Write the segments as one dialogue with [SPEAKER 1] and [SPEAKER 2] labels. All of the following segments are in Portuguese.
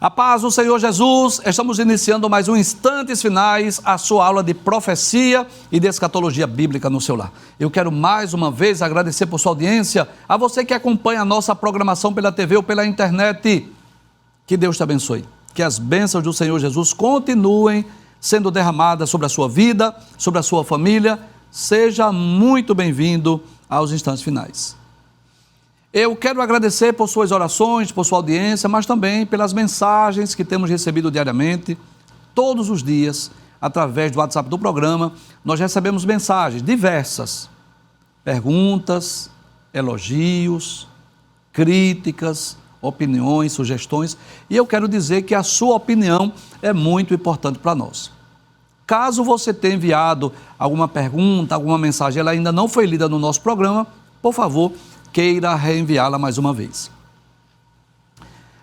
[SPEAKER 1] A paz do Senhor Jesus, estamos iniciando mais um Instantes Finais, a sua aula de profecia e de escatologia bíblica no seu lar. Eu quero mais uma vez agradecer por sua audiência, a você que acompanha a nossa programação pela TV ou pela internet. Que Deus te abençoe, que as bênçãos do Senhor Jesus continuem sendo derramadas sobre a sua vida, sobre a sua família. Seja muito bem-vindo aos Instantes Finais. Eu quero agradecer por suas orações, por sua audiência, mas também pelas mensagens que temos recebido diariamente, todos os dias, através do WhatsApp do programa. Nós recebemos mensagens diversas, perguntas, elogios, críticas, opiniões, sugestões, e eu quero dizer que a sua opinião é muito importante para nós. Caso você tenha enviado alguma pergunta, alguma mensagem, ela ainda não foi lida no nosso programa, por favor, queira reenviá-la mais uma vez.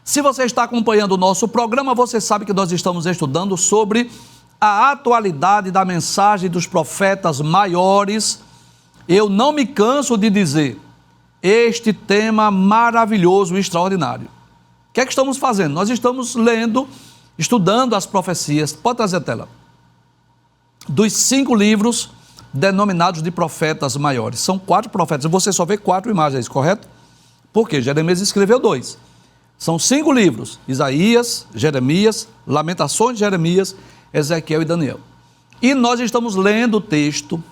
[SPEAKER 1] Se você está acompanhando o nosso programa, você sabe que nós estamos estudando sobre a atualidade da mensagem dos profetas maiores. Eu não me canso de dizer, este tema maravilhoso e extraordinário. O que é que estamos fazendo? Nós estamos lendo, estudando as profecias, pode trazer a tela, dos 5 livros denominados de profetas maiores. São 4 profetas, você só vê 4 imagens, correto? Porque Jeremias escreveu 2. São 5 livros, Isaías, Jeremias, Lamentações de Jeremias, Ezequiel e Daniel. E nós estamos lendo o texto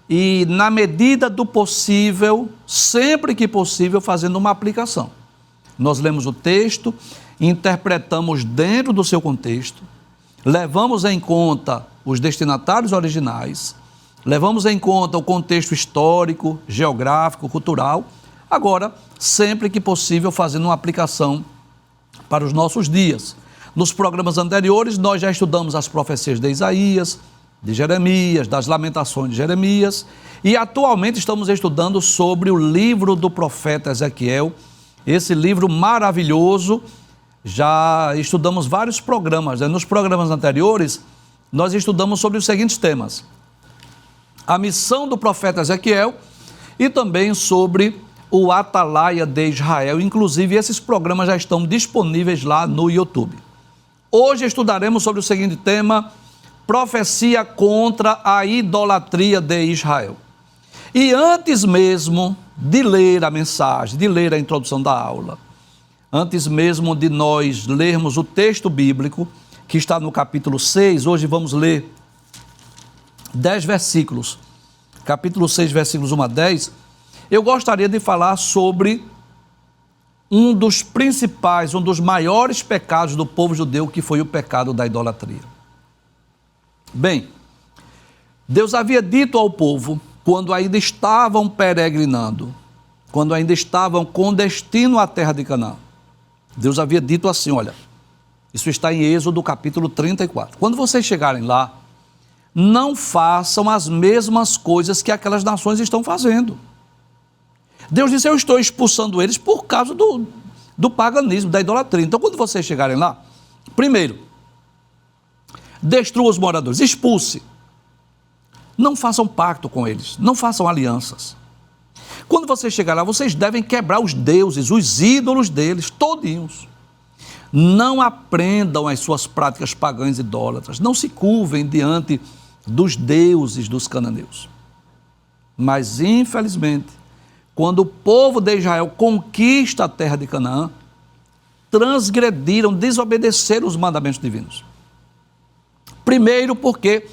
[SPEAKER 1] e, na medida do possível, sempre que possível, fazendo uma aplicação. Nós lemos o texto, interpretamos dentro do seu contexto, levamos em conta os destinatários originais, levamos em conta o contexto histórico, geográfico, cultural, agora, sempre que possível, fazendo uma aplicação para os nossos dias. Nos programas anteriores, nós já estudamos as profecias de Isaías, de Jeremias, das Lamentações de Jeremias, e atualmente estamos estudando sobre o livro do profeta Ezequiel, esse livro maravilhoso. Já estudamos vários programas, né? Nos programas anteriores, nós estudamos sobre os seguintes temas: a missão do profeta Ezequiel e também sobre o Atalaia de Israel. Inclusive, esses programas já estão disponíveis lá no YouTube. Hoje estudaremos sobre o seguinte tema: profecia contra a idolatria de Israel. E antes mesmo de ler a mensagem, de ler a introdução da aula, antes mesmo de nós lermos o texto bíblico, que está no capítulo 6, hoje vamos ler 10 versículos, capítulo 6, versículos 1 a 10, eu gostaria de falar sobre um dos principais, um dos maiores pecados do povo judeu, que foi o pecado da idolatria. Bem, Deus havia dito ao povo, quando ainda estavam peregrinando, quando ainda estavam com destino à terra de Canaã, Deus havia dito assim, olha, isso está em Êxodo capítulo 34, quando vocês chegarem lá, não façam as mesmas coisas que aquelas nações estão fazendo. Deus disse, eu estou expulsando eles por causa do paganismo, da idolatria. Então, quando vocês chegarem lá, primeiro, destrua os moradores, expulse. Não façam pacto com eles, não façam alianças. Quando vocês chegarem lá, vocês devem quebrar os deuses, os ídolos deles, todinhos. Não aprendam as suas práticas pagãs idólatras, não se curvem diante dos deuses dos cananeus. Mas, infelizmente, quando o povo de Israel conquista a terra de Canaã, transgrediram, desobedeceram os mandamentos divinos. Primeiro, porque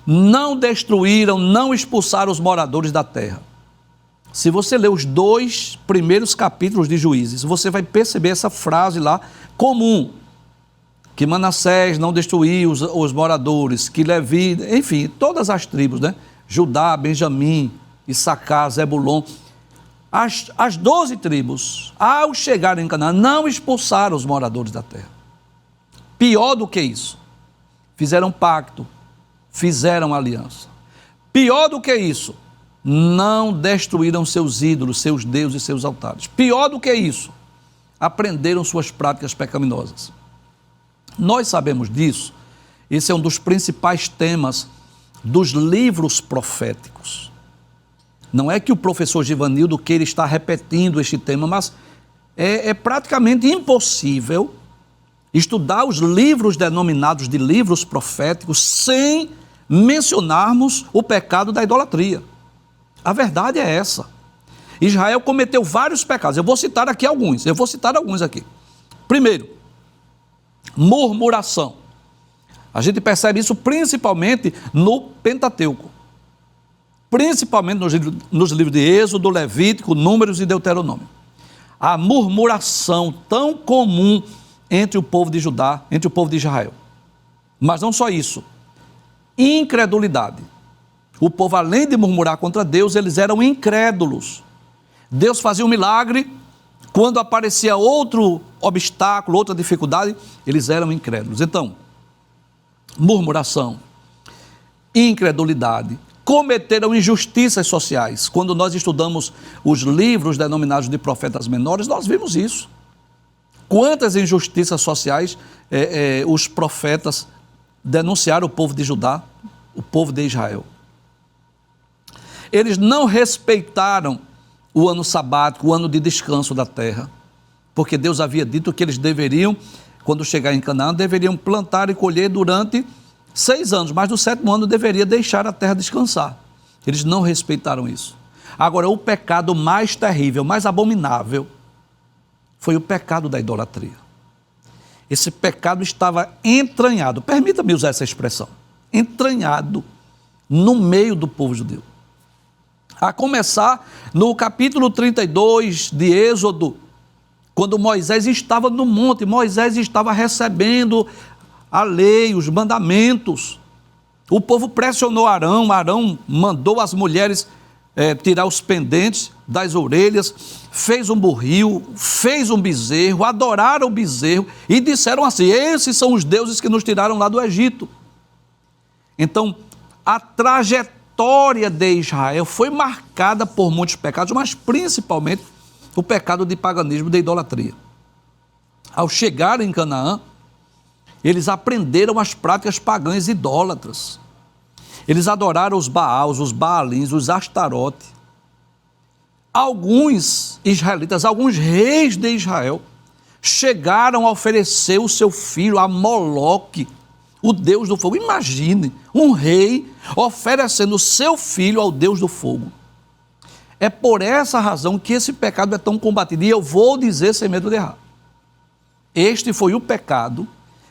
[SPEAKER 1] não destruíram, não expulsaram os moradores da terra. Se você ler os 2 primeiros capítulos de Juízes, você vai perceber essa frase lá comum, que Manassés não destruiu os moradores, que Levi, enfim, todas as tribos, né? Judá, Benjamim, Issacar, Zebulon, as 12 tribos, ao chegarem em Canaã, não expulsaram os moradores da terra. Pior do que isso, fizeram pacto, fizeram aliança. Pior do que isso, não destruíram seus ídolos, seus deuses e seus altares. Pior do que isso, aprenderam suas práticas pecaminosas. Nós sabemos disso, esse é um dos principais temas dos livros proféticos. Não é que o professor Givanildo queira estar repetindo este tema, mas é praticamente impossível estudar os livros denominados de livros proféticos sem mencionarmos o pecado da idolatria. A verdade é essa. Israel cometeu vários pecados. Eu vou citar aqui alguns. Aqui. Primeiro, murmuração. A gente percebe isso principalmente no Pentateuco. Principalmente nos livros de Êxodo, Levítico, Números e Deuteronômio. A murmuração tão comum entre o povo de Judá, entre o povo de Israel. Mas não só isso. Incredulidade. O povo, além de murmurar contra Deus, eles eram incrédulos. Deus fazia um milagre, quando aparecia outro obstáculo, outra dificuldade, eles eram incrédulos. Então, murmuração, incredulidade, cometeram injustiças sociais. Quando nós estudamos os livros denominados de profetas menores, nós vimos isso. Quantas injustiças sociais os profetas denunciaram o povo de Judá, o povo de Israel. Eles não respeitaram o ano sabático, o ano de descanso da terra, porque Deus havia dito que eles deveriam, quando chegar em Canaã, deveriam plantar e colher durante 6 anos, mas no 7º ano deveria deixar a terra descansar. Eles não respeitaram isso. Agora, o pecado mais terrível, mais abominável, foi o pecado da idolatria. Esse pecado estava entranhado, permita-me usar essa expressão, entranhado no meio do povo judeu. A começar no capítulo 32 de Êxodo, quando Moisés estava no monte, Moisés estava recebendo a lei, os mandamentos. O povo pressionou Arão, Arão mandou as mulheres tirar os pendentes das orelhas, fez um burril, fez um bezerro, adoraram o bezerro e disseram assim: esses são os deuses que nos tiraram lá do Egito. Então, a trajetória de Israel foi marcada por muitos pecados, mas principalmente o pecado de paganismo, de idolatria. Ao chegar em Canaã, eles aprenderam as práticas pagãs idólatras. Eles adoraram os Baals, os Baalins, os Astarote. Alguns israelitas, alguns reis de Israel, chegaram a oferecer o seu filho a Moloque, o Deus do fogo. Imagine um rei oferecendo o seu filho ao Deus do fogo. É por essa razão que esse pecado é tão combatido. E eu vou dizer sem medo de errar. Este foi o pecado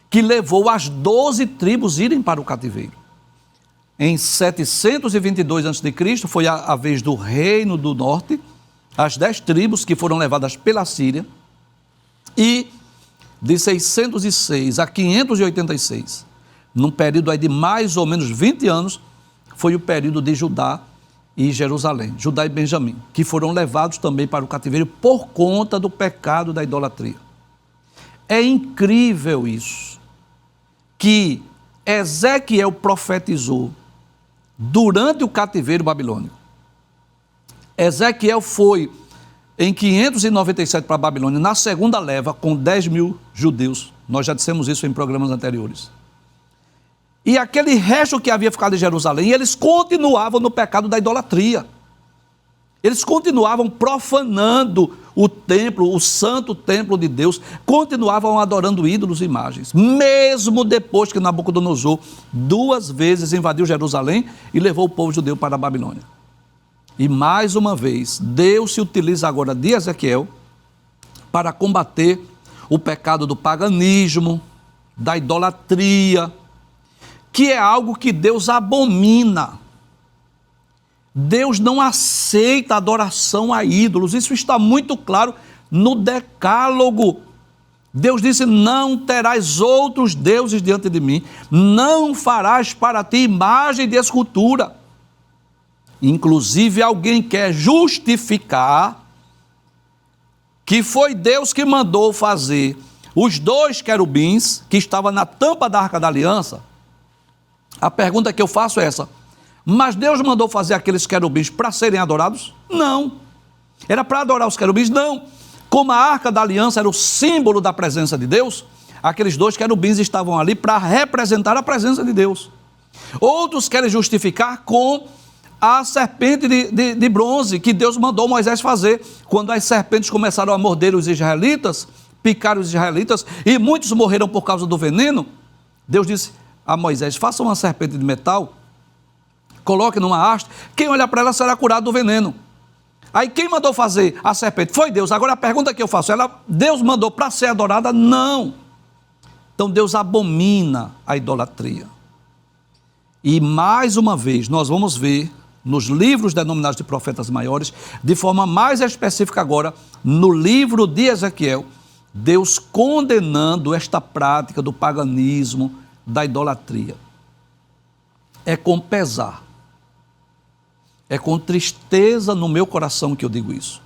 [SPEAKER 1] que levou as 12 tribos irem para o cativeiro. Em 722 a.C., foi a vez do reino do norte, as 10 tribos que foram levadas pela Síria, e de 606 a 586, num período aí de mais ou menos 20 anos, foi o período de Judá e Jerusalém, Judá e Benjamim, que foram levados também para o cativeiro por conta do pecado da idolatria. É incrível isso, que Ezequiel profetizou durante o cativeiro babilônico. Ezequiel foi em 597 para a Babilônia, na segunda leva, com 10.000 judeus. Nós já dissemos isso em programas anteriores. E aquele resto que havia ficado em Jerusalém, eles continuavam no pecado da idolatria. Eles continuavam profanando o templo, o santo templo de Deus, continuavam adorando ídolos e imagens, mesmo depois que Nabucodonosor 2 vezes invadiu Jerusalém e levou o povo judeu para a Babilônia. E mais uma vez, Deus se utiliza agora de Ezequiel para combater o pecado do paganismo, da idolatria, que é algo que Deus abomina. Deus não aceita adoração a ídolos, isso está muito claro no Decálogo. Deus disse: não terás outros deuses diante de mim, não farás para ti imagem de escultura. Inclusive, alguém quer justificar que foi Deus que mandou fazer os 2 querubins que estavam na tampa da Arca da Aliança. A pergunta que eu faço é essa: mas Deus mandou fazer aqueles querubins para serem adorados? Não. Era para adorar os querubins? Não. Como a Arca da Aliança era o símbolo da presença de Deus, aqueles 2 querubins estavam ali para representar a presença de Deus. Outros querem justificar com a serpente de bronze que Deus mandou Moisés fazer. Quando as serpentes começaram a morder os israelitas, picaram os israelitas e muitos morreram por causa do veneno, Deus disse a Moisés: faça uma serpente de metal, coloque numa haste, quem olhar para ela será curado do veneno. Aí quem mandou fazer a serpente? Foi Deus. Agora a pergunta que eu faço, Deus mandou para ser adorada? Não. Então Deus abomina a idolatria. E mais uma vez nós vamos ver nos livros denominados de profetas maiores, de forma mais específica agora, no livro de Ezequiel, Deus condenando esta prática do paganismo, da idolatria. É com pesar, é com tristeza no meu coração que eu digo isso.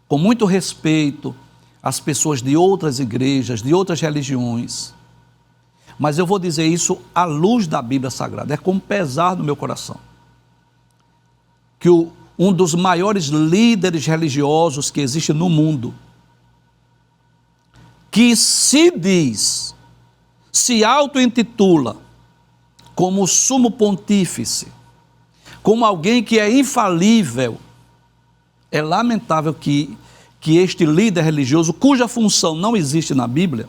[SPEAKER 1] Com muito respeito às pessoas de outras igrejas, de outras religiões, mas eu vou dizer isso à luz da Bíblia Sagrada, é com pesar no meu coração, que um dos maiores líderes religiosos que existe no mundo, que se auto-intitula como sumo pontífice, como alguém que é infalível, é lamentável que este líder religioso, cuja função não existe na Bíblia,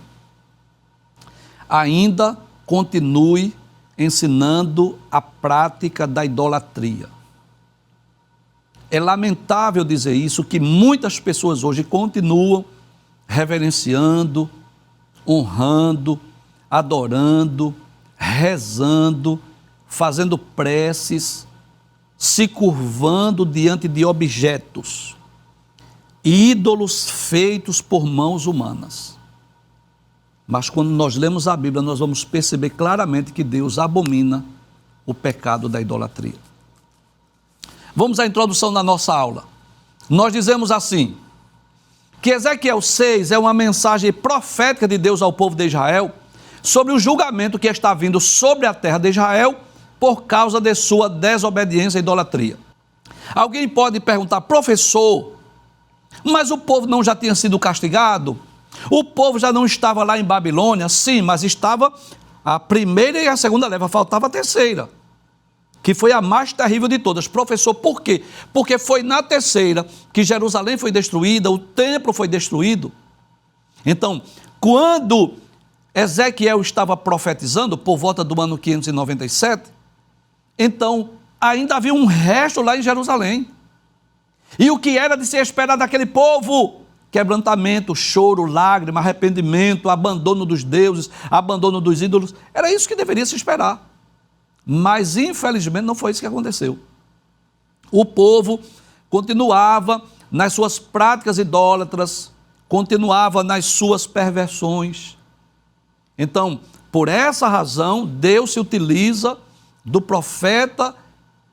[SPEAKER 1] ainda continue ensinando a prática da idolatria. É lamentável dizer isso, que muitas pessoas hoje continuam reverenciando, honrando, adorando, rezando, fazendo preces, se curvando diante de objetos, ídolos feitos por mãos humanas. Mas quando nós lemos a Bíblia, nós vamos perceber claramente que Deus abomina o pecado da idolatria. Vamos à introdução da nossa aula. Nós dizemos assim, que Ezequiel 6 é uma mensagem profética de Deus ao povo de Israel sobre o julgamento que está vindo sobre a terra de Israel por causa de sua desobediência e idolatria. Alguém pode perguntar: professor, mas o povo não já tinha sido castigado? O povo já não estava lá em Babilônia? Sim, mas estava a primeira e a segunda leva, faltava a terceira, que foi a mais terrível de todas. Professor, por quê? Porque foi na terceira que Jerusalém foi destruída, o templo foi destruído. Então, quando Ezequiel estava profetizando, por volta do ano 597, então ainda havia um resto lá em Jerusalém. E o que era de se esperar daquele povo? Quebrantamento, choro, lágrima, arrependimento, abandono dos deuses, abandono dos ídolos. Era isso que deveria se esperar. Mas, infelizmente, não foi isso que aconteceu. O povo continuava nas suas práticas idólatras, continuava nas suas perversões. Então, por essa razão, Deus se utiliza do profeta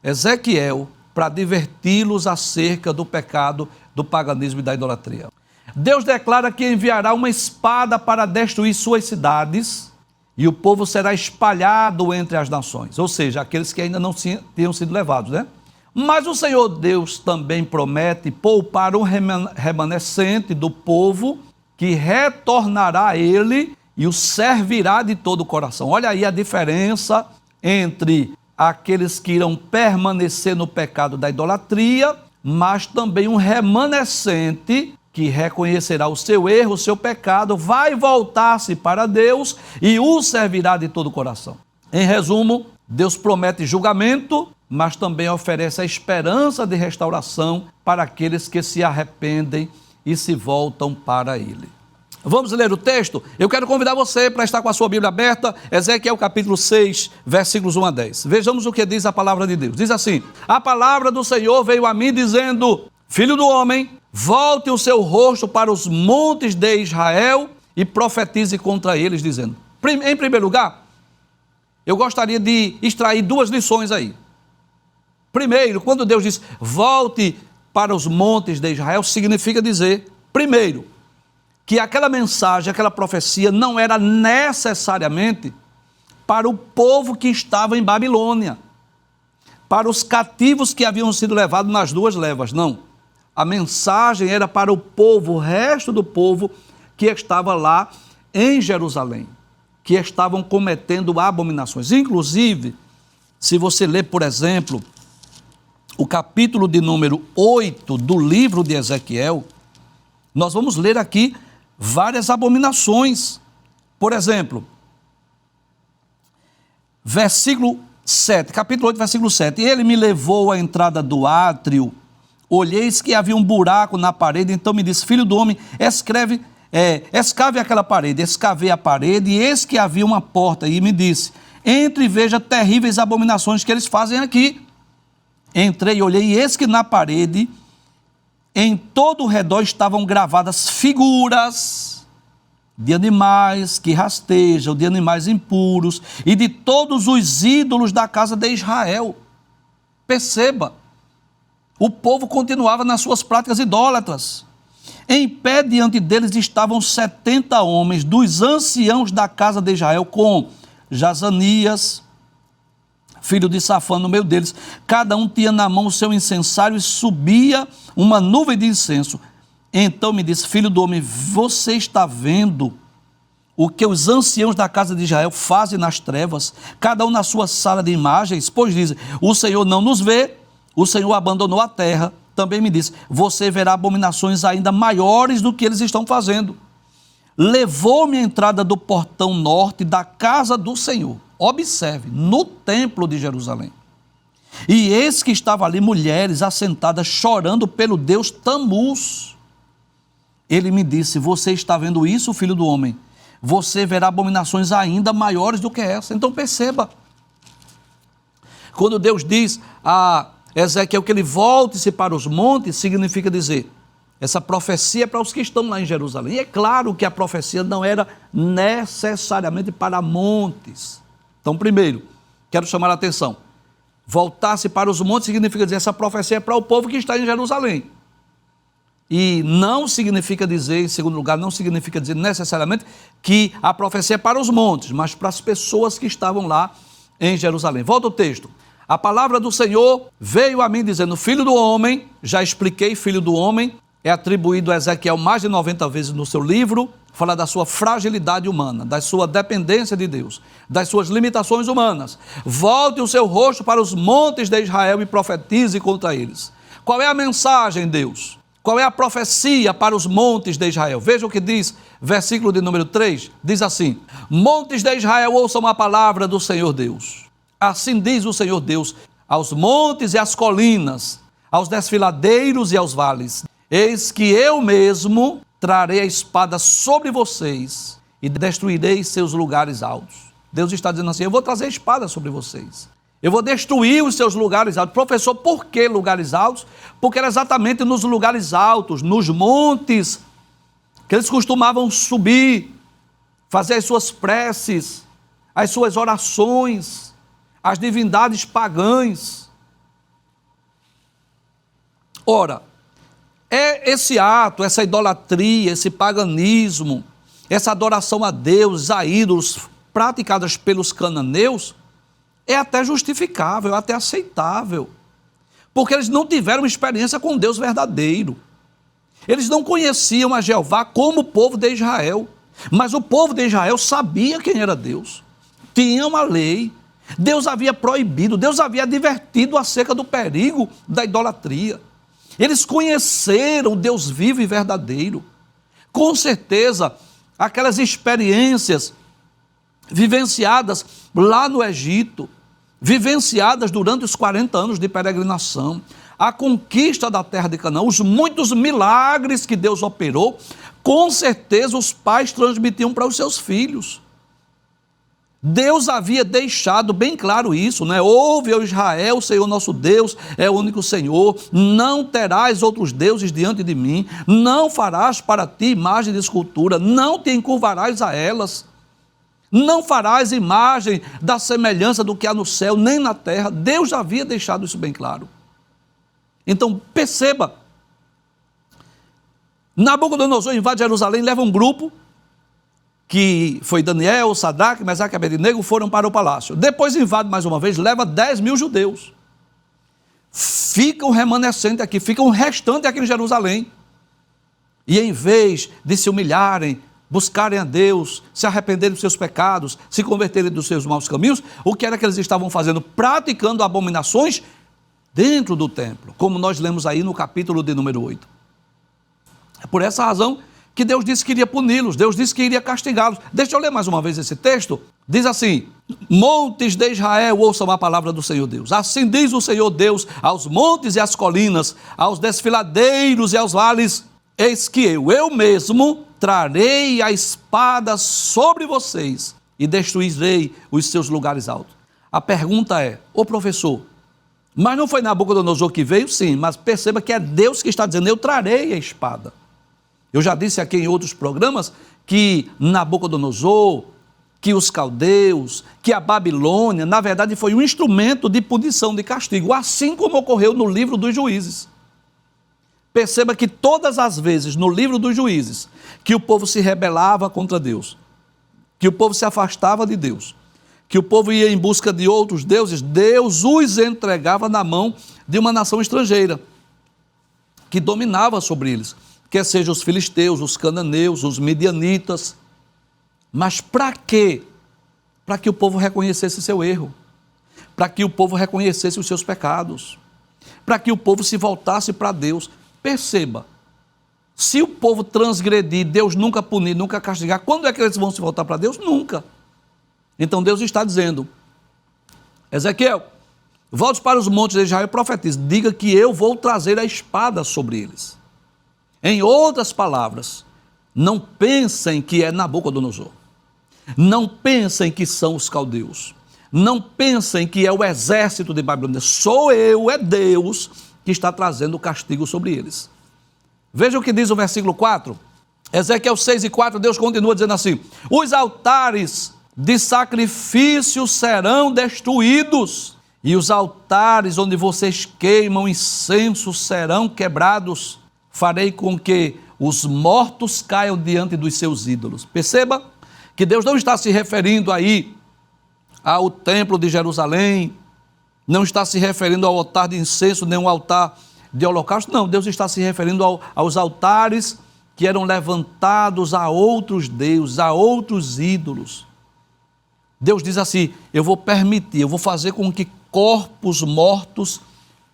[SPEAKER 1] Ezequiel para adverti-los acerca do pecado, do paganismo e da idolatria. Deus declara que enviará uma espada para destruir suas cidades, e o povo será espalhado entre as nações, ou seja, aqueles que ainda não tinham sido levados, né? Mas o Senhor Deus também promete poupar um remanescente do povo que retornará a Ele e o servirá de todo o coração. Olha aí a diferença entre aqueles que irão permanecer no pecado da idolatria, mas também um remanescente que reconhecerá o seu erro, o seu pecado, vai voltar-se para Deus e o servirá de todo o coração. Em resumo, Deus promete julgamento, mas também oferece a esperança de restauração para aqueles que se arrependem e se voltam para Ele. Vamos ler o texto? Eu quero convidar você para estar com a sua Bíblia aberta, Ezequiel capítulo 6, versículos 1 a 10. Vejamos o que diz a palavra de Deus. Diz assim: a palavra do Senhor veio a mim dizendo: filho do homem, volte o seu rosto para os montes de Israel e profetize contra eles, dizendo. Em primeiro lugar, eu gostaria de extrair duas lições aí. Primeiro, quando Deus diz volte para os montes de Israel, significa dizer, primeiro, que aquela mensagem, aquela profecia não era necessariamente para o povo que estava em Babilônia, para os cativos que haviam sido levados nas duas levas, não. A mensagem era para o povo, o resto do povo que estava lá em Jerusalém, que estavam cometendo abominações. Inclusive, se você ler, por exemplo, o capítulo de número 8 do livro de Ezequiel, nós vamos ler aqui várias abominações. Por exemplo, versículo 7, capítulo 8, versículo 7. Ele me levou à entrada do átrio, olheis que havia um buraco na parede, então me disse, filho do homem, escave aquela parede. Escavei a parede, e eis que havia uma porta, e me disse, entre e veja terríveis abominações que eles fazem aqui. Entrei e olhei, e eis que na parede, em todo o redor, estavam gravadas figuras de animais que rastejam, de animais impuros, e de todos os ídolos da casa de Israel. Perceba, o povo continuava nas suas práticas idólatras. Em pé diante deles estavam 70 homens, dos anciãos da casa de Israel, com Jazanias, filho de Safã, no meio deles. Cada um tinha na mão o seu incensário, e subia uma nuvem de incenso. Então me disse, filho do homem, você está vendo o que os anciãos da casa de Israel fazem nas trevas, cada um na sua sala de imagens? Pois dizem, o Senhor não nos vê, o Senhor abandonou a terra. Também me disse, você verá abominações ainda maiores do que eles estão fazendo. Levou-me à entrada do portão norte da casa do Senhor. Observe, no templo de Jerusalém. E eis que estavam ali mulheres assentadas, chorando pelo deus Tamuz. Ele me disse, você está vendo isso, filho do homem? Você verá abominações ainda maiores do que essa. Então perceba, quando Deus diz a Ezequiel que ele volte-se para os montes, significa dizer, essa profecia é para os que estão lá em Jerusalém. E é claro que a profecia não era necessariamente para montes. Então, primeiro, quero chamar a atenção. Voltar-se para os montes significa dizer, essa profecia é para o povo que está em Jerusalém. E não significa dizer, em segundo lugar, não significa dizer necessariamente que a profecia é para os montes, mas para as pessoas que estavam lá em Jerusalém. Volta o texto. A palavra do Senhor veio a mim dizendo, filho do homem, já expliquei, filho do homem, é atribuído a Ezequiel mais de 90 vezes no seu livro, fala da sua fragilidade humana, da sua dependência de Deus, das suas limitações humanas. Volte o seu rosto para os montes de Israel e profetize contra eles. Qual é a mensagem, Deus? Qual é a profecia para os montes de Israel? Veja o que diz, versículo de número 3, diz assim, montes de Israel, ouçam a palavra do Senhor Deus. Assim diz o Senhor Deus, aos montes e às colinas, aos desfiladeiros e aos vales, eis que eu mesmo trarei a espada sobre vocês e destruirei seus lugares altos. Deus está dizendo assim, eu vou trazer a espada sobre vocês. Eu vou destruir os seus lugares altos. Professor, por que lugares altos? Porque era exatamente nos lugares altos, nos montes, que eles costumavam subir, fazer as suas preces, as suas orações, as divindades pagãs. Ora, é esse ato, essa idolatria, esse paganismo, essa adoração a Deus, a ídolos, praticadas pelos cananeus, é até justificável, é até aceitável, porque eles não tiveram experiência com Deus verdadeiro. Eles não conheciam a Jeová como o povo de Israel, mas o povo de Israel sabia quem era Deus, tinha uma lei, Deus havia proibido, Deus havia advertido acerca do perigo da idolatria. Eles conheceram o Deus vivo e verdadeiro. Com certeza, aquelas experiências vivenciadas lá no Egito, vivenciadas durante os 40 anos de peregrinação, a conquista da terra de Canaã, os muitos milagres que Deus operou, com certeza os pais transmitiam para os seus filhos. Deus havia deixado bem claro isso, né? Ouve, ó Israel, o Senhor nosso Deus é o único Senhor, não terás outros deuses diante de mim, não farás para ti imagem de escultura, não te encurvarás a elas, não farás imagem da semelhança do que há no céu, nem na terra. Deus já havia deixado isso bem claro. Então, perceba, Nabucodonosor invade Jerusalém, leva um grupo, que foi Daniel, Sadraque, Mesaque e Abednego, foram para o palácio. Depois invade mais uma vez, leva 10 mil judeus. Fica um remanescente aqui, fica um restante aqui em Jerusalém. E em vez de se humilharem, buscarem a Deus, se arrependerem dos seus pecados, se converterem dos seus maus caminhos, o que era que eles estavam fazendo? Praticando abominações dentro do templo, como nós lemos aí no capítulo de número 8. É por essa razão que Deus disse que iria puni-los, Deus disse que iria castigá-los. Deixa eu ler mais uma vez esse texto. Diz assim: montes de Israel, ouçam a palavra do Senhor Deus. Assim diz o Senhor Deus aos montes e às colinas, aos desfiladeiros e aos vales: eis que eu mesmo trarei a espada sobre vocês e destruirei os seus lugares altos. A pergunta é: ô professor, mas não foi Nabucodonosor que veio? Sim, mas perceba que é Deus que está dizendo: eu trarei a espada. Eu já disse aqui em outros programas que Nabucodonosor, que os caldeus, que a Babilônia, na verdade foi um instrumento de punição, de castigo, assim como ocorreu no livro dos Juízes. Perceba que todas as vezes no livro dos Juízes que o povo se rebelava contra Deus, que o povo se afastava de Deus, que o povo ia em busca de outros deuses, Deus os entregava na mão de uma nação estrangeira, que dominava sobre eles, quer sejam os filisteus, os cananeus, os midianitas. Mas para quê? Para que o povo reconhecesse seu erro, para que o povo reconhecesse os seus pecados, para que o povo se voltasse para Deus. Perceba, se o povo transgredir, Deus nunca punir, nunca castigar, quando é que eles vão se voltar para Deus? Nunca. Então Deus está dizendo: Ezequiel, volte para os montes de Israel e profetize, diga que eu vou trazer a espada sobre eles. Em outras palavras, não pensem que é Nabucodonosor, não pensem que são os caldeus, não pensem que é o exército de Babilônia, sou eu, é Deus que está trazendo o castigo sobre eles. Veja o que diz o versículo 4, Ezequiel 6:4, Deus continua dizendo assim: os altares de sacrifício serão destruídos, e os altares onde vocês queimam incenso serão quebrados, farei com que os mortos caiam diante dos seus ídolos. Perceba que Deus não está se referindo aí ao templo de Jerusalém, não está se referindo ao altar de incenso, nem ao altar de holocausto, não, Deus está se referindo aos altares que eram levantados a outros deuses, a outros ídolos. Deus diz assim: eu vou permitir, eu vou fazer com que corpos mortos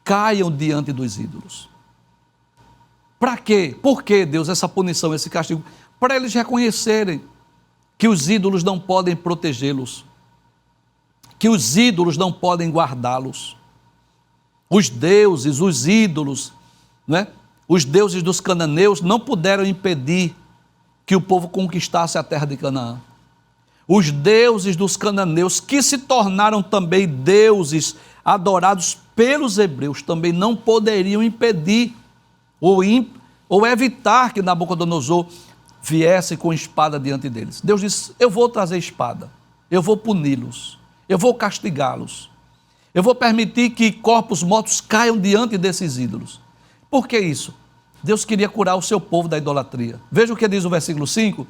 [SPEAKER 1] caiam diante dos ídolos. Para quê? Por que, Deus, essa punição, esse castigo? Para eles reconhecerem que os ídolos não podem protegê-los, que os ídolos não podem guardá-los. Os deuses, os ídolos, né? Os deuses dos cananeus não puderam impedir que o povo conquistasse a terra de Canaã. Os deuses dos cananeus, que se tornaram também deuses adorados pelos hebreus, também não poderiam impedir ou evitar que Nabucodonosor viesse com espada diante deles. Deus disse: eu vou trazer espada, eu vou puni-los, eu vou castigá-los, eu vou permitir que corpos mortos caiam diante desses ídolos. Por que isso? Deus queria curar o seu povo da idolatria. Veja o que diz o versículo 5,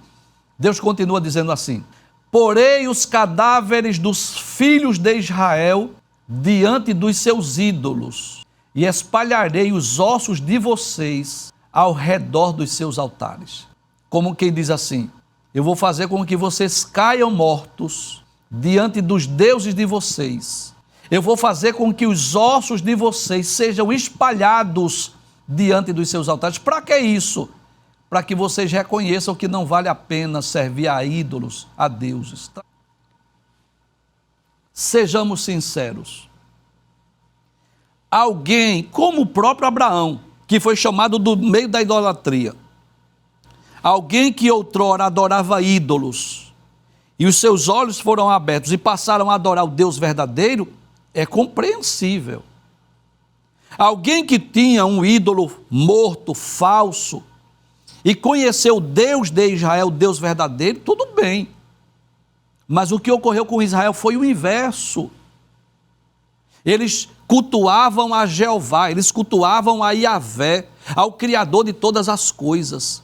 [SPEAKER 1] Deus continua dizendo assim: porei os cadáveres dos filhos de Israel diante dos seus ídolos, e espalharei os ossos de vocês ao redor dos seus altares. Como quem diz assim: eu vou fazer com que vocês caiam mortos diante dos deuses de vocês. Eu vou fazer com que os ossos de vocês sejam espalhados diante dos seus altares. Para que isso? Para que vocês reconheçam que não vale a pena servir a ídolos, a deuses. Sejamos sinceros. Alguém como o próprio Abraão, que foi chamado do meio da idolatria, alguém que outrora adorava ídolos, e os seus olhos foram abertos e passaram a adorar o Deus verdadeiro, é compreensível. Alguém que tinha um ídolo morto, falso, e conheceu o Deus de Israel, o Deus verdadeiro, tudo bem. Mas o que ocorreu com Israel foi o inverso. Eles cultuavam a Jeová, eles cultuavam a Yahvé, ao Criador de todas as coisas,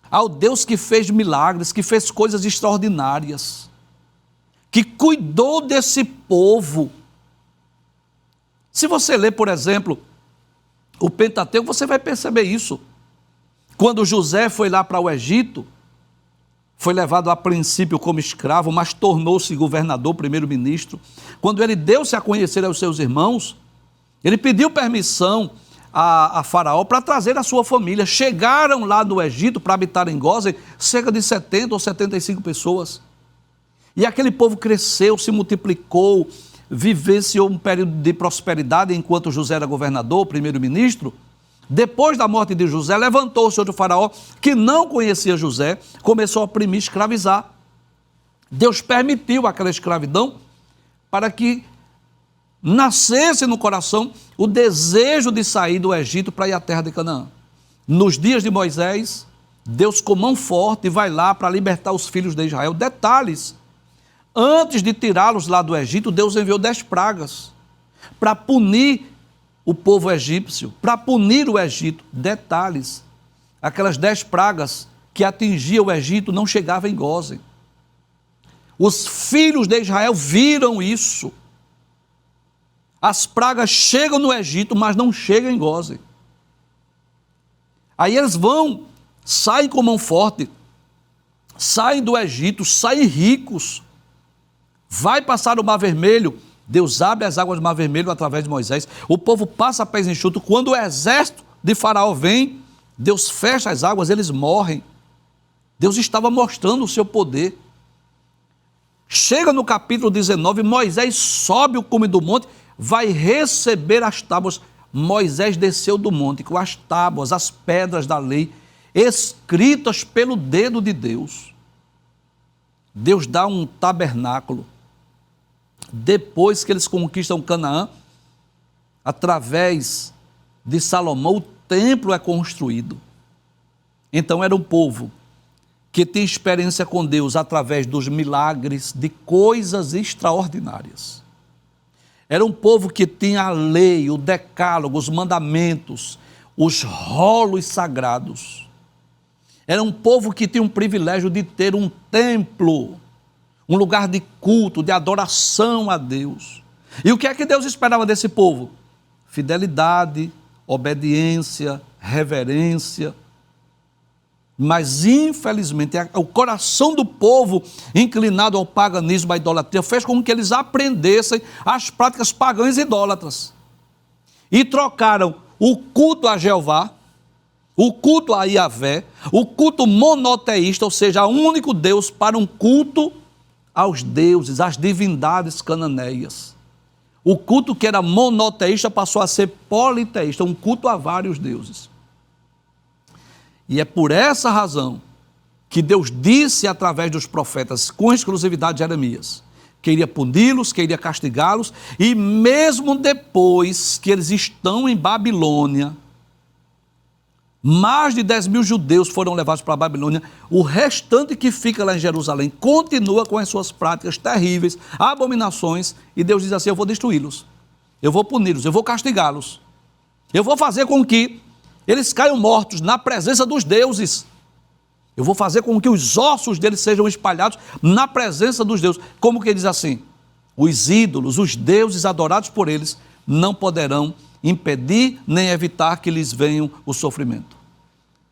[SPEAKER 1] ao Deus que fez milagres, que fez coisas extraordinárias, que cuidou desse povo. Se você ler, por exemplo, o Pentateuco, você vai perceber isso. Quando José foi lá para o Egito, foi levado a princípio como escravo, mas tornou-se governador, primeiro-ministro. Quando ele deu-se a conhecer aos seus irmãos, ele pediu permissão a Faraó para trazer a sua família. Chegaram lá do Egito para habitar em Gósen cerca de 70 ou 75 pessoas. E aquele povo cresceu, se multiplicou, vivenciou um período de prosperidade enquanto José era governador, primeiro-ministro. Depois da morte de José, levantou-se outro faraó que não conhecia José, começou a oprimir, escravizar. Deus permitiu aquela escravidão para que nascesse no coração o desejo de sair do Egito para ir à terra de Canaã. Nos dias de Moisés, Deus com mão forte vai lá para libertar os filhos de Israel. Detalhes, antes de tirá-los lá do Egito, Deus enviou 10 pragas para punir o povo egípcio, para punir o Egito. Detalhes, aquelas 10 pragas que atingiam o Egito não chegavam em Gósen. Os filhos de Israel viram isso. As pragas chegam no Egito, mas não chegam em Gósen. Aí eles saem com mão forte, saem do Egito, saem ricos. Vai passar o Mar Vermelho, Deus abre as águas do Mar Vermelho através de Moisés. O povo passa a pés enxutos. Quando o exército de Faraó vem, Deus fecha as águas, eles morrem. Deus estava mostrando o seu poder. Chega no capítulo 19, Moisés sobe o cume do monte, vai receber as tábuas. Moisés desceu do monte com as tábuas, as pedras da lei, escritas pelo dedo de Deus. Deus dá um tabernáculo. Depois que eles conquistam Canaã, através de Salomão, o templo é construído. Então era um povo que tem experiência com Deus através dos milagres, de coisas extraordinárias. Era um povo que tinha a lei, o decálogo, os mandamentos, os rolos sagrados. Era um povo que tinha um privilégio de ter um templo, um lugar de culto, de adoração a Deus. E o que é que Deus esperava desse povo? Fidelidade, obediência, reverência. Mas, infelizmente, o coração do povo inclinado ao paganismo, à idolatria, fez com que eles aprendessem as práticas pagãs e idólatras. E trocaram o culto a Jeová, o culto a Iavé, o culto monoteísta, ou seja, o único Deus, para um culto aos deuses, às divindades cananeias. O culto que era monoteísta passou a ser politeísta, um culto a vários deuses. E é por essa razão que Deus disse através dos profetas, com exclusividade de Jeremias, que iria puni-los, que iria castigá-los, e mesmo depois que eles estão em Babilônia, mais de 10 mil judeus foram levados para a Babilônia, o restante que fica lá em Jerusalém continua com as suas práticas terríveis, abominações, e Deus diz assim: eu vou destruí-los, eu vou puni-los, eu vou castigá-los, eu vou fazer com que eles caiam mortos na presença dos deuses. Eu vou fazer com que os ossos deles sejam espalhados na presença dos deuses. Como que diz assim? Os ídolos, os deuses adorados por eles, não poderão impedir nem evitar que lhes venham o sofrimento.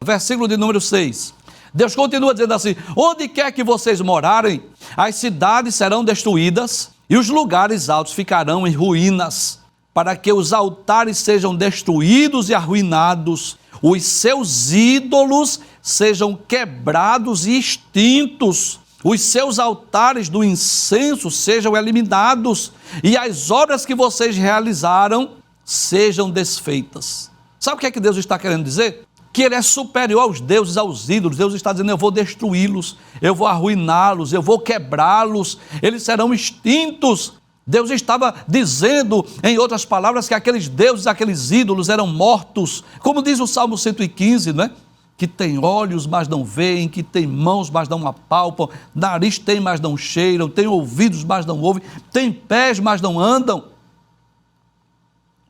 [SPEAKER 1] Versículo de número 6. Deus continua dizendo assim: onde quer que vocês morarem, as cidades serão destruídas e os lugares altos ficarão em ruínas, para que os altares sejam destruídos e arruinados, os seus ídolos sejam quebrados e extintos, os seus altares do incenso sejam eliminados, e as obras que vocês realizaram sejam desfeitas. Sabe o que Deus está querendo dizer? Que Ele é superior aos deuses, aos ídolos. Deus está dizendo: eu vou destruí-los, eu vou arruiná-los, eu vou quebrá-los, eles serão extintos. Deus estava dizendo, em outras palavras, que aqueles deuses, aqueles ídolos eram mortos, como diz o Salmo 115, né? Que tem olhos, mas não veem, que tem mãos, mas não apalpam, nariz tem, mas não cheiram, tem ouvidos, mas não ouvem, tem pés, mas não andam.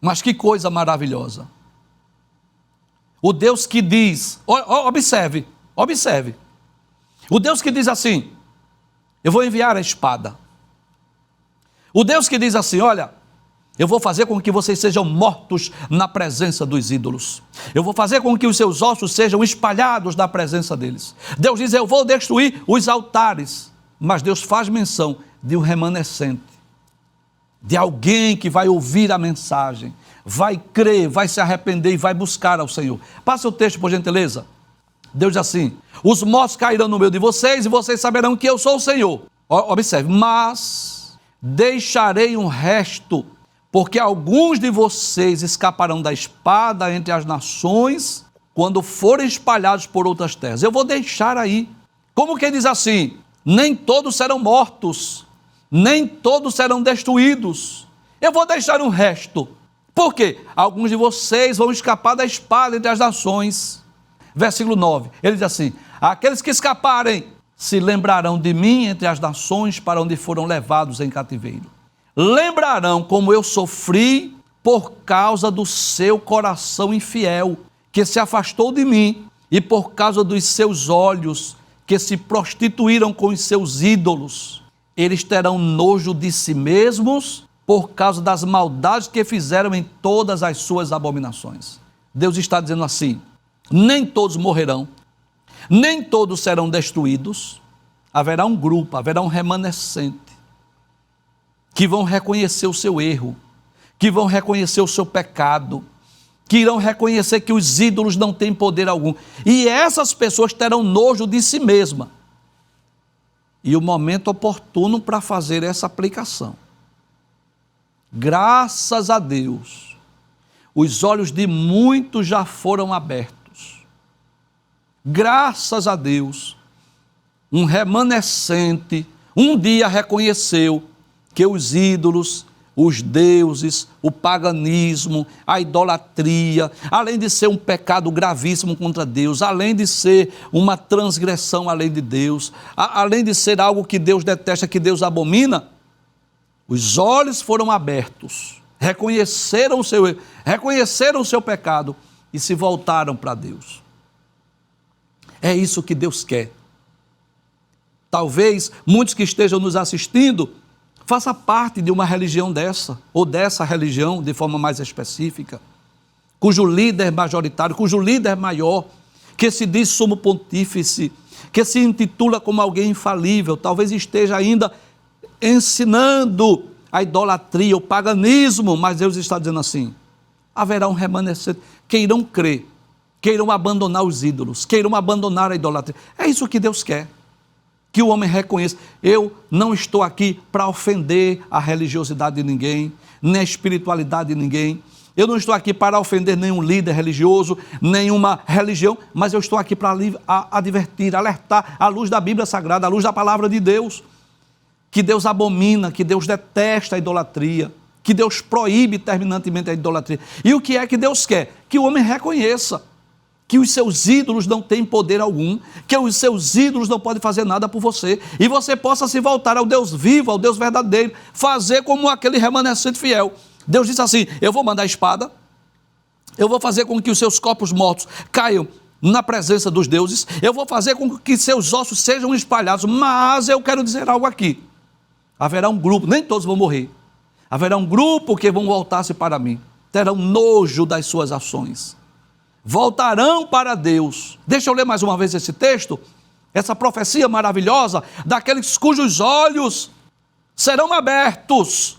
[SPEAKER 1] Mas que coisa maravilhosa. O Deus que diz, observe, o Deus que diz assim: eu vou enviar a espada. O Deus que diz assim: olha, eu vou fazer com que vocês sejam mortos na presença dos ídolos. Eu vou fazer com que os seus ossos sejam espalhados na presença deles. Deus diz: eu vou destruir os altares. Mas Deus faz menção de um remanescente, de alguém que vai ouvir a mensagem, vai crer, vai se arrepender e vai buscar ao Senhor. Passa o texto, por gentileza. Deus diz assim: os mortos cairão no meio de vocês e vocês saberão que eu sou o Senhor. Observe, mas deixarei um resto, porque alguns de vocês escaparão da espada entre as nações quando forem espalhados por outras terras. Eu vou deixar aí. Como que diz assim? Nem todos serão mortos, nem todos serão destruídos. Eu vou deixar um resto. Por quê? Alguns de vocês vão escapar da espada entre as nações. Versículo 9, ele diz assim: aqueles que escaparem se lembrarão de mim entre as nações para onde foram levados em cativeiro. Lembrarão como eu sofri por causa do seu coração infiel, que se afastou de mim, e por causa dos seus olhos, que se prostituíram com os seus ídolos. Eles terão nojo de si mesmos por causa das maldades que fizeram em todas as suas abominações. Deus está dizendo assim: nem todos morrerão, nem todos serão destruídos. Haverá um grupo, haverá um remanescente, que vão reconhecer o seu erro, que vão reconhecer o seu pecado, que irão reconhecer que os ídolos não têm poder algum. E essas pessoas terão nojo de si mesma. E o momento oportuno para fazer essa aplicação. Graças a Deus, os olhos de muitos já foram abertos. Graças a Deus, um remanescente um dia reconheceu que os ídolos, os deuses, o paganismo, a idolatria, além de ser um pecado gravíssimo contra Deus, além de ser uma transgressão à lei de Deus, além de ser algo que Deus detesta, que Deus abomina, os olhos foram abertos, reconheceram o seu pecado e se voltaram para Deus. É isso que Deus quer. Talvez muitos que estejam nos assistindo façam parte de uma religião dessa, ou dessa religião de forma mais específica, cujo líder majoritário, cujo líder maior, que se diz sumo pontífice, que se intitula como alguém infalível, talvez esteja ainda ensinando a idolatria, o paganismo, mas Deus está dizendo assim: haverá um remanescente que irão crer, queiram abandonar os ídolos, queiram abandonar a idolatria. É isso que Deus quer, que o homem reconheça: eu não estou aqui para ofender a religiosidade de ninguém, nem a espiritualidade de ninguém, eu não estou aqui para ofender nenhum líder religioso, nenhuma religião, mas eu estou aqui para advertir, alertar, à luz da Bíblia Sagrada, à luz da palavra de Deus, que Deus abomina, que Deus detesta a idolatria, que Deus proíbe terminantemente a idolatria. E o que é que Deus quer? Que o homem reconheça que os seus ídolos não têm poder algum, que os seus ídolos não podem fazer nada por você, e você possa se voltar ao Deus vivo, ao Deus verdadeiro, fazer como aquele remanescente fiel. Deus disse assim: eu vou mandar a espada, eu vou fazer com que os seus corpos mortos caiam na presença dos deuses, eu vou fazer com que seus ossos sejam espalhados, mas eu quero dizer algo aqui: haverá um grupo, nem todos vão morrer, haverá um grupo que vão voltar-se para mim, terão nojo das suas ações, voltarão para Deus. Deixa eu ler mais uma vez esse texto, essa profecia maravilhosa daqueles cujos olhos serão abertos,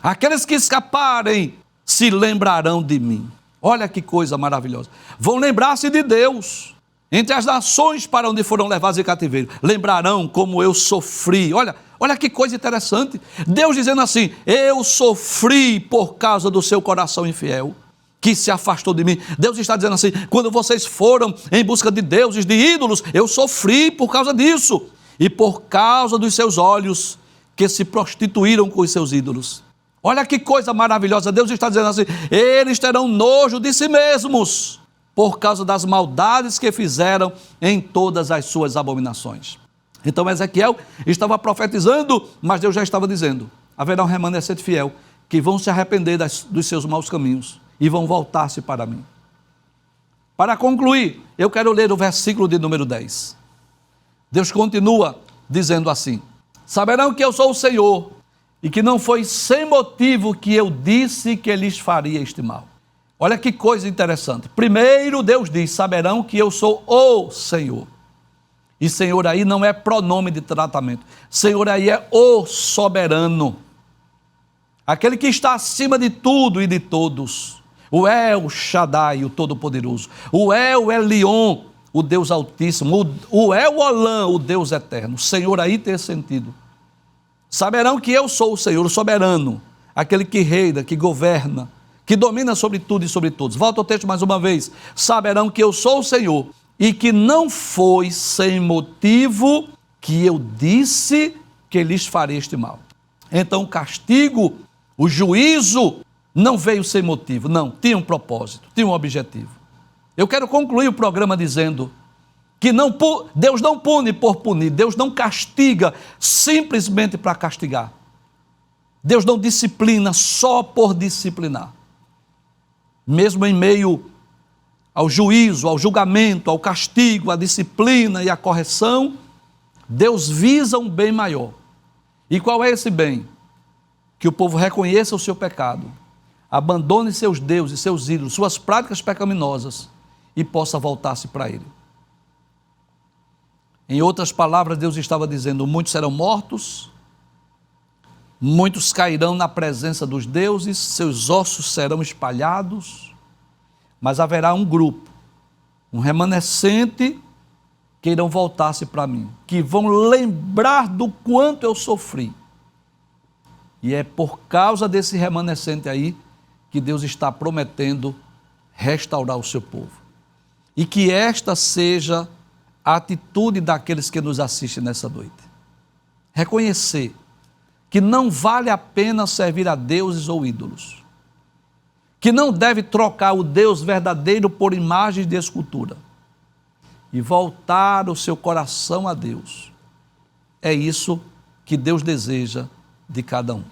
[SPEAKER 1] aqueles que escaparem se lembrarão de mim. Olha que coisa maravilhosa, vão lembrar-se de Deus entre as nações para onde foram levados em cativeiro, lembrarão como eu sofri. Olha que coisa interessante, Deus dizendo assim: eu sofri por causa do seu coração infiel, que se afastou de mim. Deus está dizendo assim: quando vocês foram em busca de deuses, de ídolos, eu sofri por causa disso, e por causa dos seus olhos, que se prostituíram com os seus ídolos. Olha que coisa maravilhosa, Deus está dizendo assim: eles terão nojo de si mesmos, por causa das maldades que fizeram em todas as suas abominações. Então Ezequiel estava profetizando, mas Deus já estava dizendo: haverá um remanescente fiel, que vão se arrepender dos seus maus caminhos, e vão voltar-se para mim. Para concluir, eu quero ler o versículo de número 10. Deus continua dizendo assim: saberão que eu sou o Senhor, e que não foi sem motivo que eu disse que lhes faria este mal. Olha que coisa interessante. Primeiro Deus diz: saberão que eu sou o Senhor. E Senhor aí não é pronome de tratamento. Senhor aí é o soberano, aquele que está acima de tudo e de todos. o El Shaddai, o Todo-Poderoso, o El Elyon, o Deus Altíssimo, o El Olam, o Deus Eterno. Senhor aí tem sentido. Saberão que eu sou o Senhor, o soberano, aquele que reina, que governa, que domina sobre tudo e sobre todos. Volta ao texto mais uma vez. Saberão que eu sou o Senhor e que não foi sem motivo que eu disse que lhes farei este mal. Então o castigo, o juízo não veio sem motivo, não, tinha um propósito, tinha um objetivo. Eu quero concluir o programa dizendo que Deus não pune por punir, Deus não castiga simplesmente para castigar. Deus não disciplina só por disciplinar. Mesmo em meio ao juízo, ao julgamento, ao castigo, à disciplina e à correção, Deus visa um bem maior. E qual é esse bem? Que o povo reconheça o seu pecado, abandone seus deuses, seus ídolos, suas práticas pecaminosas e possa voltar-se para Ele. Em outras palavras, Deus estava dizendo: muitos serão mortos, muitos cairão na presença dos deuses, seus ossos serão espalhados, mas haverá um grupo, um remanescente, que irão voltar-se para mim, que vão lembrar do quanto eu sofri. E é por causa desse remanescente aí que Deus está prometendo restaurar o seu povo. E que esta seja a atitude daqueles que nos assistem nessa noite. Reconhecer que não vale a pena servir a deuses ou ídolos. Que não deve trocar o Deus verdadeiro por imagens de escultura. E voltar o seu coração a Deus. É isso que Deus deseja de cada um.